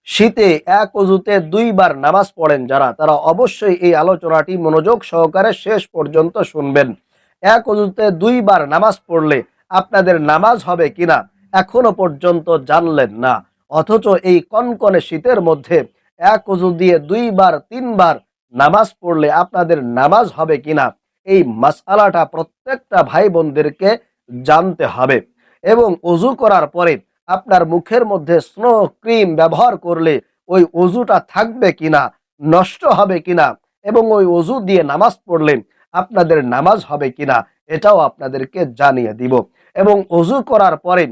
শীতে এক অজুতে দুইবার নামাজ পড়েন যারা, তারা অবশ্যই এই আলোচনাটি মনোযোগ সহকারে শেষ পর্যন্ত শুনবেন। এক অজুতে দুইবার নামাজ পড়লে আপনাদের নামাজ হবে কিনা এখনো পর্যন্ত জানলেন না, অথচ এই কনকনে শীতের মধ্যে এক অজু দিয়ে দুইবার তিনবার নামাজ পড়লে আপনাদের নামাজ হবে কিনা এই মাসআলাটা প্রত্যেকটা ভাই বোনদেরকে জানতে হবে। এবং অজু করার পরে আপনার মুখের মধ্যে স্নো ক্রিম ব্যবহার করলে ওই অজুটা থাকবে কিনা, নষ্ট হবে কিনা, এবং ওই অজু দিয়ে নামাজ পড়লে আপনাদের নামাজ হবে কিনা এটাও আপনাদেরকে জানিয়ে দিব। এবং অজু করার পরে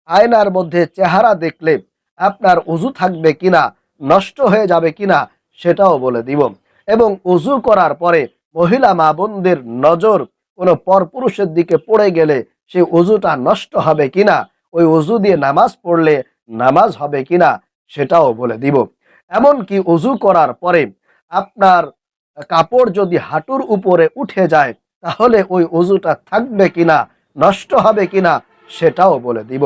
আয়নার মধ্যে চেহারা দেখলে আপনার অজু থাকবে কিনা, নষ্ট হয়ে যাবে কিনা সেটাও বলে দিব। এবং অজু করার পরে মহিলা মা বোনদের নজর কোনো পরপুরুষের দিকে পড়ে গেলে সেই অজুটা নষ্ট হবে কিনা, ওই অজু দিয়ে নামাজ পড়লে নামাজ হবে কিনা সেটাও বলে দিব। এমনকি অজু করার পরে আপনার কাপড় যদি হাঁটুর উপরে উঠে যায় তাহলে ওই অজুটা থাকবে কিনা, নষ্ট হবে কিনা সেটাও বলে দিব।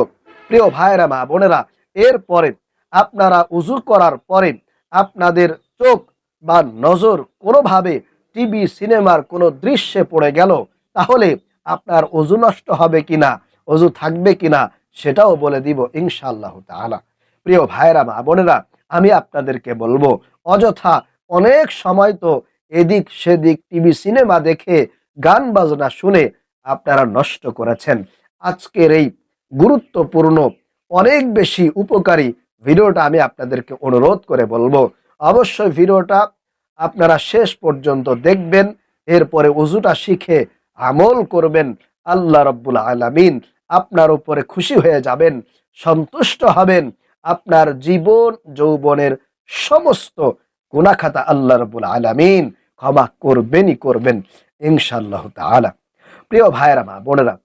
প্রিয় ভাইরা মা বোনেরা, এরপরে আপনারা অজু করার পরে আপনাদের চোখ বা নজর কোনোভাবে টিভি সিনেমার কোনো দৃশ্যে পড়ে গেল তাহলে আপনার অজু নষ্ট হবে কিনা, অজু থাকবে কিনা সেটাও বলে দিব ইনশাআল্লাহ তাআলা। প্রিয় ভাইরা মা বোনেরা, আমি আপনাদেরকে বলবো, অযথা অনেক সময় তো এদিক সেদিক টিভি সিনেমা দেখে গান বাজনা শুনে আপনারা নষ্ট করেছেন। আজকের এই গুরুত্বপূর্ণ অনেক বেশি উপকারী ভিডিওটা আমি আপনাদেরকে অনুরোধ করে বলবো, অবশ্যই ভিডিওটা আপনারা শেষ পর্যন্ত দেখবেন। এরপরে ওযুটা শিখে আমল করবেন। আল্লাহ রাব্বুল আলামিন আপনার উপরে খুশি হয়ে যাবেন, সন্তুষ্ট হবেন। আপনার জীবন যৌবনের সমস্ত গুনাহ খাতা আল্লাহ রাব্বুল আলামিন ক্ষমা করবেনই করবেন ইনশাআল্লাহ তাআলা। প্রিয় ভাইরা মা বোনেরা,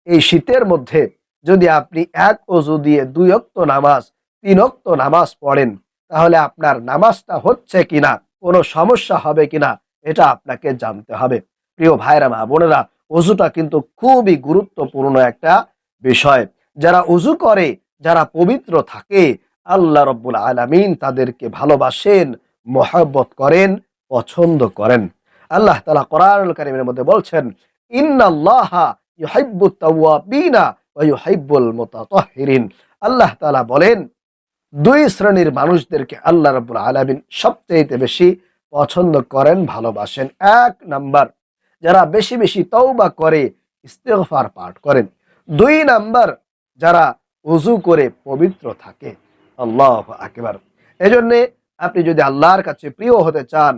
এই শীতের মধ্যে যদি আপনি এক অজু দিয়ে 2 ওয়াক্ত নামাজ 3 ওয়াক্ত নামাজ পড়েন তাহলে আপনার নামাজটা হচ্ছে কিনা, কোনো সমস্যা হবে কিনা এটা আপনাকে জানতে হবে। প্রিয় ভাইরা মা বোনেরা, অজুটা কিন্তু খুবই গুরুত্বপূর্ণ একটা বিষয়। যারা অজু করে, যারা পবিত্র থাকে, আল্লাহ রাব্বুল আলামিন তাদেরকে ভালোবাসেন, মহব্বত করেন, পছন্দ করেন। আল্লাহ তাআলা কোরআনুল কারীমের মধ্যে বলছেন, ইন্নাল্লাহা ইউহিব্বুত তাওয়াবিনা ওয়া ইউহিব্বুল মুতাতাহহিরিন। আল্লাহ তাআলা বলেন, দুই শ্রেণীর মানুষদেরকে আল্লাহ রাব্বুল আলামিন সবচেয়ে বেশি পছন্দ করেন, ভালোবাসেন। এক নাম্বার, যারা বেশি বেশি তওবা করে, ইস্তিগফার পাঠ করেন। 2 নাম্বার, যারা ওযু করে পবিত্র থাকে। আল্লাহু আকবার। এজন্য আপনি যদি আল্লাহর কাছে প্রিয় হতে চান,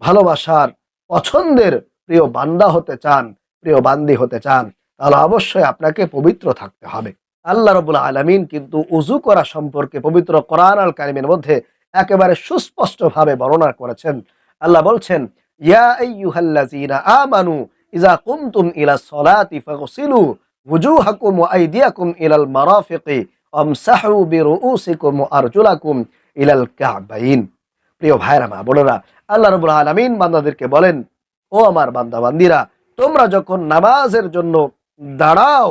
ভালোবাসার পছন্দের প্রিয় বান্দা হতে চান, প্রিয় বান্দি হতে চান, তাহলে অবশ্যই আপনাকে পবিত্র থাকতে হবে। আল্লাহ রাব্বুল আলামিন কিন্তু ওযু করা সম্পর্কে পবিত্র কোরআন আল কারীমের মধ্যে একেবারে সুস্পষ্টভাবে বর্ণনা করেছেন। আল্লাহ বলছেন, ইয়া আইয়ুহাল্লাযীনা আমানু ইযা কুমতুম ইলাস সালাতি ফাগসিলু ওয়ুজুহাকুম ওয়া আইদিয়াকুম ইলাল মারাফিকি ওয়ামসাহু বিরুউসিকুম ওয়া আরজুলাকুম ইলাল কা'বাইন। প্রিয় ভাইরা মা বোনেরা, আল্লাহ রাব্বুল আলামিন বান্দাদেরকে বলেন, ও আমার বান্দা বান্দিরা, তোমরা যখন নামাজের জন্য দাঁড়াও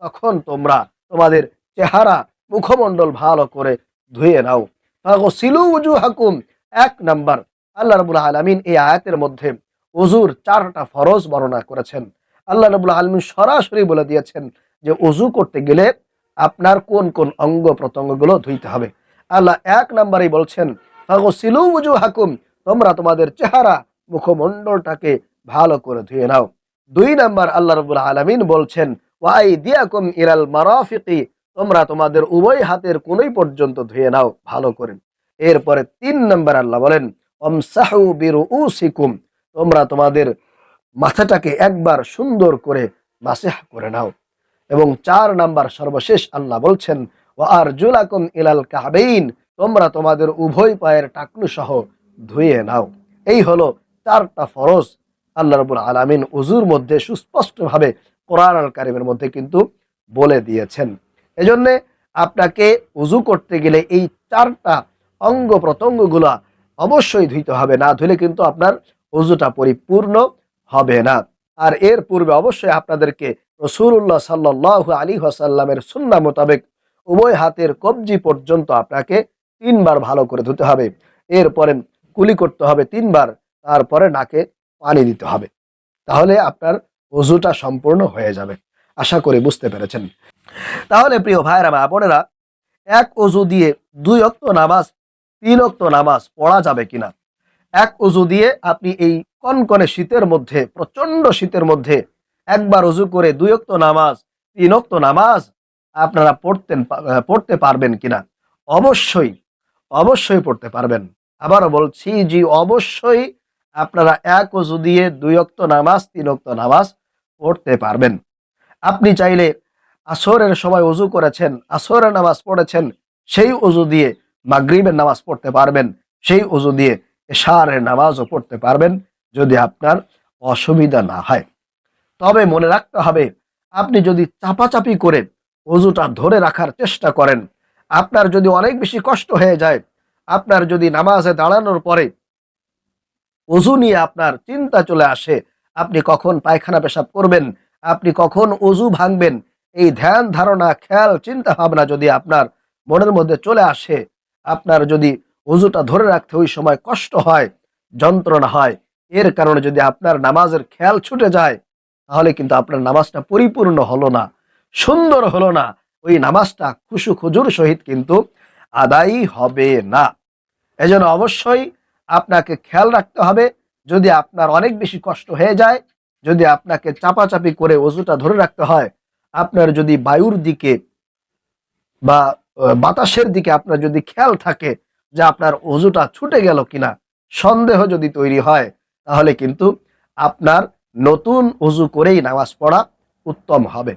তখন তোমরা তোমাদের চেহারা মুখমণ্ডল ভালো করে ধুয়ে নাও। ফাগসিলু ওযুহাকুম। 1 নাম্বার, আল্লাহ রাব্বুল আলামিন এই আয়াতের মধ্যে ওযুর 4টা ফরজ বর্ণনা করেছেন। আল্লাহ রাব্বুল আলামিন সরাসরি বলে দিয়েছেন যে ওযু করতে গেলে আপনার কোন কোন অঙ্গ প্রত্যঙ্গগুলো ধুইতে হবে। আল্লাহ 1 নাম্বারেই বলছেন, ফাগসিলু ওযুহাকুম, তোমরা তোমাদের চেহারা মুখমণ্ডলটাকে ভালো করে ধুয়ে নাও। 2 নাম্বার, আল্লাহ রাব্বুল আলামিন বলছেন, ওয়া আইদিয়াকুম ইলাল মারাফিকি, তোমরা তোমাদের উভয় হাতের কোণই পর্যন্ত ধুয়ে নাও ভালো করে। এরপরে 3 নাম্বার আল্লাহ বলেন, ওয়ামসাহু বিরুউসিকুম, তোমরা তোমাদের মাথাটাকে একবার সুন্দর করে মাসহ করে নাও। এবং 4 নাম্বার সর্বশেষ আল্লাহ বলছেন, ওয়া আরজুলাকুম ইলাল কা'বাইন, তোমরা তোমাদের উভয় পায়ের টাকনু সহ ধুয়ে নাও। এই হলো 4টা ফরজ আল্লাহ রাব্বুল আলামিন ওযুর মধ্যে সুস্পষ্টভাবে কোরআন আল কারীমের মধ্যে কিন্তু বলে দিয়েছেন। এজন্য আপনাকে ওযু করতে গেলে এই 4টা অঙ্গ প্রত্যঙ্গগুলা অবশ্যই ধুইতে হবে, না ধুলে কিন্তু আপনার ওযুটা পরিপূর্ণ হবে না। আর এর পূর্বে অবশ্যই আপনাদেরকে রাসূলুল্লাহ সাল্লাল্লাহু আলাইহি ওয়াসাল্লামের সুন্নাহ মোতাবেক উভয় হাতের কবজি পর্যন্ত আপনাকে 3 বার ভালো করে ধুতে হবে, এরপরে কুলি করতে হবে 3 বার, তারপরে নাকে পানি দিতে হবে। তাহলে আপনার ওযুটা সম্পূর্ণ হয়ে যাবে। আশা করি বুঝতে পেরেছেন। তাহলে প্রিয় ভাইরা মা বোনেরা, এক ওযু দিয়ে 2 ওয়াক্ত নামাজ, 3 ওয়াক্ত নামাজ পড়া যাবে কিনা? এক ওযু দিয়ে আপনি এই কনকনে শীতের মধ্যে, প্রচন্ড শীতের মধ্যে একবার ওযু করে 2 ওয়াক্ত নামাজ, 3 ওয়াক্ত নামাজ আপনারা পড়তে পারবেন কিনা? অবশ্যই, অবশ্যই পড়তে পারবেন। আবারও বলছি, জি অবশ্যই আপনারা এক ওযু দিয়ে 2 ওয়াক্ত নামাজ, 3 ওয়াক্ত নামাজ পড়তে পারবেন। আপনি চাইলে আসরের সময় ওযু করেছেন, আসরের নামাজ পড়েছেন, সেই ওযু দিয়ে মাগরিবের নামাজ পড়তে পারবেন, সেই ওযু দিয়ে এশারের নামাজও পড়তে পারবেন, যদি আপনার অসুবিধা না হয়। তবে মনে রাখতে হবে, আপনি যদি চাপাচাপি করে ওযুটা ধরে রাখার চেষ্টা করেন, আপনার যদি অনেক বেশি কষ্ট হয়ে যায়, আপনার যদি নামাজে দাঁড়ানোর পরে ওযু নিয়ে আপনার চিন্তা চলে আসে, আপনি কখন পায়খানা পেশাব করবেন, আপনি কখন ওযু ভাঙবেন, এই ধ্যান ধারণা, খেয়াল, চিন্তা ভাবনা যদি আপনার মনের মধ্যে চলে আসে, আপনার যদি ওযুটা ধরে রাখতে ওই সময় কষ্ট হয়, যন্ত্রণা হয়, এর কারণে যদি আপনার নামাজের খেয়াল ছুটে যায়, তাহলে কিন্তু আপনার নামাজটা পরিপূর্ণ হলো না, সুন্দর হলো না, ওই নামাজটা খুশু খুজুর সহিত কিন্তু আদায়ী হবে না। এজন্য অবশ্যই আপনাকে খেয়াল রাখতে হবে, যদি আপনার অনেক বেশি কষ্ট হয়ে যায়, যদি আপনাকে চাপাচাপি করে ওযুটা ধরে রাখতে হয়, আপনার যদি বায়ুর দিকে বা বাতাসের দিকে আপনার যদি খেয়াল থাকে যে আপনার ওযুটা ছুটে গেল কিনা, সন্দেহ যদি তৈরি হয়, তাহলে কিন্তু আপনার নতুন ওযু করেই নামাজ পড়া উত্তম হবে।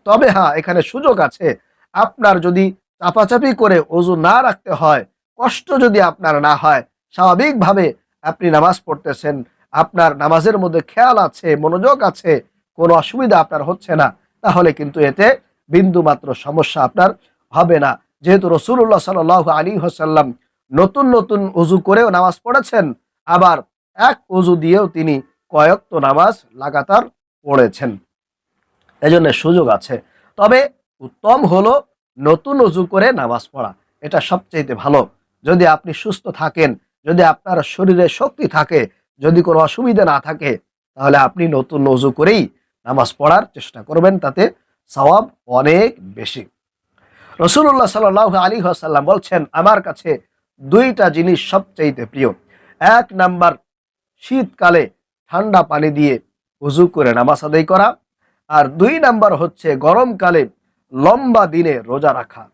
তবে হ্যাঁ, এখানে সুযোগ আছে। আপনার যদি চাপাচাপি করে ওযু না রাখতে হয়, কষ্ট যদি আপনার না হয়, স্বাভাবিকভাবে আপনি নামাজ পড়তেছেন, আপনার নামাজের মধ্যে খেয়াল আছে, মনোযোগ আছে, কোনো অসুবিধা আপনার হচ্ছে না, তাহলে কিন্তু এতে বিন্দুমাত্র সমস্যা আপনার হবে না। যেহেতু রাসূলুল্লাহ সাল্লাল্লাহু আলাইহি ওয়াসাল্লাম নতুন নতুন ওযু করেও নামাজ পড়েছেন, আবার এক ওযু দিয়েও তিনি কয়েকত নামাজ লাগাতার পড়েছেন। এজন্য সুযোগ আছে। তবে উত্তম হলো নতুন ওযু করে নামাজ পড়া। এটা সবচাইতে ভালো। যদি আপনি সুস্থ থাকেন, যদি আপনার শরীরে শক্তি থাকে, যদি কোনো অসুবিধা না থাকে, তাহলে আপনি নতুন ওযু করেই নামাজ পড়ার চেষ্টা করবেন, তাতে সওয়াব অনেক বেশি। রাসূলুল্লাহ সাল্লাল্লাহু আলাইহি ওয়াসাল্লাম বলছেন, আমার কাছে 2টা জিনিস সবচাইতে প্রিয়। 1 নাম্বার, শীতকালে ঠান্ডা পানি দিয়ে ওযু করে নামাজ আদায় করা, আর 2 নাম্বার হচ্ছে গরমকালে লম্বা দিনে রোজা রাখা।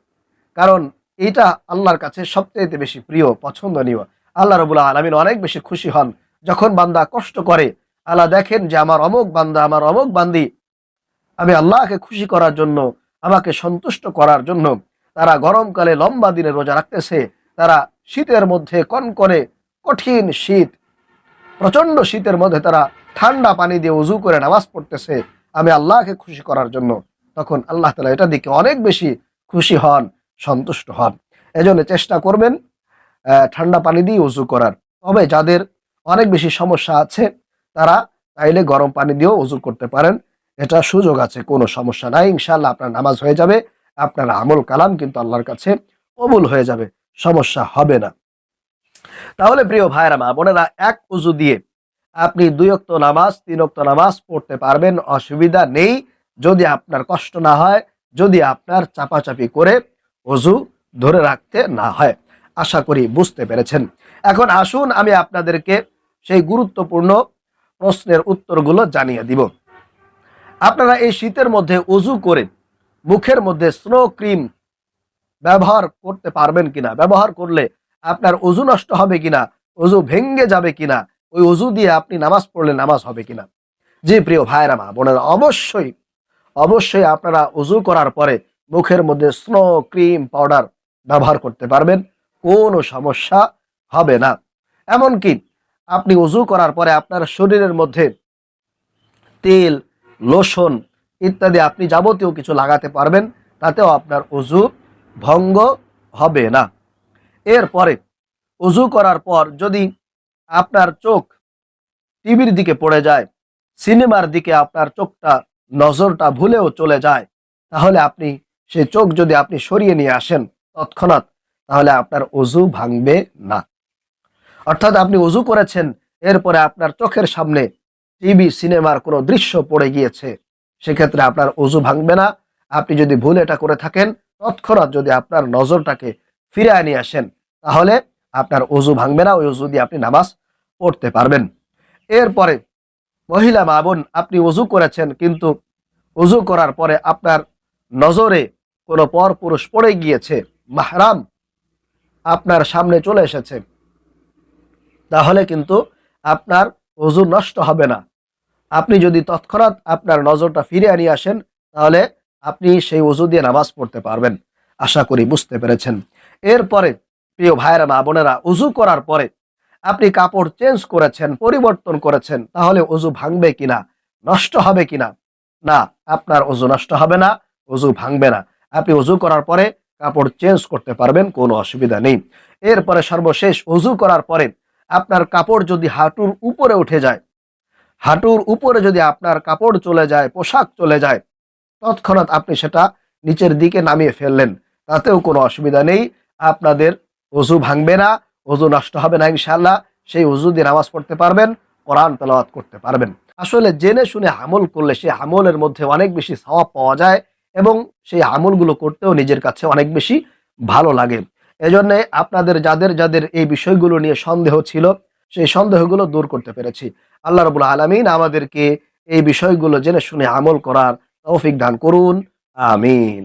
কারণ এটা আল্লাহর কাছে সবচাইতে বেশি প্রিয়, পছন্দনীয়। আল্লাহ রাব্বুল আলামিন অনেক বেশি খুশি হন যখন বান্দা কষ্ট করে। আল্লাহ দেখেন যে আমার অমুক বান্দা, আমার অমুক বান্দি, আমি আল্লাহকে খুশি করার জন্য, আমাকে সন্তুষ্ট করার জন্য তারা গরমকালে লম্বা দিনে রোজা রাখতেছে, তারা শীতের মধ্যে কনকনে কঠিন শীত, প্রচন্ড শীতের মধ্যে তারা ঠান্ডা পানি দিয়ে ওযু করে নামাজ পড়তেছে, আমি আল্লাহকে খুশি করার জন্য। তখন আল্লাহ তাআলা এটা দেখে অনেক বেশি খুশি হন, সন্তুষ্ট হন। এজন্য চেষ্টা করবেন ঠান্ডা পানি দিয়ে ওযু করার। তবে যাদের অনেক বেশি সমস্যা আছে, তারা চাইলে গরম পানি দিয়েও ওযু করতে পারেন। এটা সুযোগ আছে, কোনো সমস্যা নাই। ইনশাআল্লাহ আপনার নামাজ হয়ে যাবে, আপনার আমল কালাম কিন্তু আল্লাহর কাছে কবুল হয়ে যাবে, সমস্যা হবে না। তাহলে প্রিয় ভাইরা মা বোনেরা, এক ওযু দিয়ে আপনি 2 ওয়াক্ত নামাজ, 3 ওয়াক্ত নামাজ পড়তে পারবেন, অসুবিধা নেই, যদি আপনার কষ্ট না হয়, যদি আপনার চাপাচাপি করে ওযু ধরে রাখতে না হয়। আশা করি বুঝতে পেরেছেন। এখন আসুন আমি আপনাদেরকে সেই গুরুত্বপূর্ণ প্রশ্নের উত্তরগুলো জানিয়ে দিব। আপনারা এই শীতের মধ্যে ওযু করে মুখের মধ্যে স্নো ক্রিম ব্যবহার করতে পারবেন কিনা, ব্যবহার করলে আপনার ওযু নষ্ট হবে কিনা, ওযু ভেঙ্গে যাবে কিনা, ওই ওযু দিয়ে আপনি নামাজ পড়লে নামাজ হবে কিনা? জি প্রিয় ভাইরা মা বোনেরা, অবশ্যই অবশ্যই আপনারা ওযু করার পরে মুখের মধ্যে স্নো ক্রিম পাউডার ব্যবহার করতে পারবেন, কোনো সমস্যা হবে না। এমনকি আপনি ওযু করার পরে আপনার শরীরের মধ্যে তেল, লোশন ইত্যাদি আপনি যাবতীয় কিছু লাগাতে পারবেন, তাতেও আপনার ওযু ভঙ্গ হবে না। এরপরে ওযু করার পর যদি আপনার চোখ টিভির দিকে পড়ে যায়, সিনেমার দিকে আপনার চোখটা, নজরটা ভুলেও চলে যায়, তাহলে আপনি সেই চোখ যদি আপনি সরিয়ে নিয়ে আসেন তৎক্ষণাৎ, তাহলে আপনার অজু ভাঙবে না। অর্থাৎ আপনি অজু করেছেন, এরপরে আপনার চোখের সামনে টিভি সিনেমার কোনো দৃশ্য পড়ে গিয়েছে, সেক্ষেত্রে আপনার অজু ভাঙবে না। আপনি যদি ভুল এটা করে থাকেন, তৎক্ষণাৎ যদি আপনার নজরটাকে ফিরিয়ে নিয়ে আসেন, তাহলে আপনার অজু ভাঙবে না, ওই অজু দিয়ে আপনি নামাজ পড়তে পারবেন। এরপরে মহিলা মা বোন, আপনি অজু করেছেন, কিন্তু অজু করার পরে আপনার নজরে কোনো পর পুরুষ পড়ে গিয়েছে, মাহরাম আপনার সামনে চলে এসেছে, তাহলে কিন্তু আপনার অজু নষ্ট হবে না। আপনি যদি তৎক্ষণাৎ আপনার নজরটা ফিরিয়ে নিয়ে আসেন, তাহলে আপনি সেই অজু দিয়ে নামাজ পড়তে পারবেন। আশা করি বুঝতে পেরেছেন। এরপরে প্রিয় ভাইয়েরা মা বোনেরা, অজু করার পরে আপনি কাপড় চেঞ্জ করেছেন, পরিবর্তন করেছেন, তাহলে অজু ভাঙবে কিনা, নষ্ট হবে কিনা? না, আপনার অজু নষ্ট হবে না, অজু ভাঙবে না। আপনি অজু করার পরে কাপড় চেঞ্জ করতে পারবেন, কোনো অসুবিধা নেই। এরপরে সর্বশেষ, অজু করার পরে আপনার কাপড় যদি হাঁটুর উপরে উঠে যায়, হাঁটুর উপরে যদি আপনার কাপড় চলে যায়, পোশাক চলে যায়, তৎক্ষণাৎ আপনি সেটা নিচের দিকে নামিয়ে ফেললেন, তাতেও কোনো অসুবিধা নেই। আপনাদের অজু ভাঙবে না, অজু নষ্ট হবে না ইনশাআল্লাহ। সেই অজু দিয়ে নামাজ পড়তে পারবেন, কোরআন তেলাওয়াত করতে পারবেন। আসলে জেনে শুনে আমল করলে সেই আমলের মধ্যে অনেক বেশি সওয়াব পাওয়া যায়, এবং সেই আমলগুলো করতেও নিজের কাছে অনেক বেশি ভালো লাগে। এজন্য আপনাদের যাদের যাদের এই বিষয়গুলো নিয়ে সন্দেহ ছিল, সেই সন্দেহগুলো দূর করতে পেরেছি। আল্লাহ রাব্বুল আলামিন আমাদেরকে এই বিষয়গুলো জেনে শুনে আমল করার তৌফিক দান করুন। আমিন।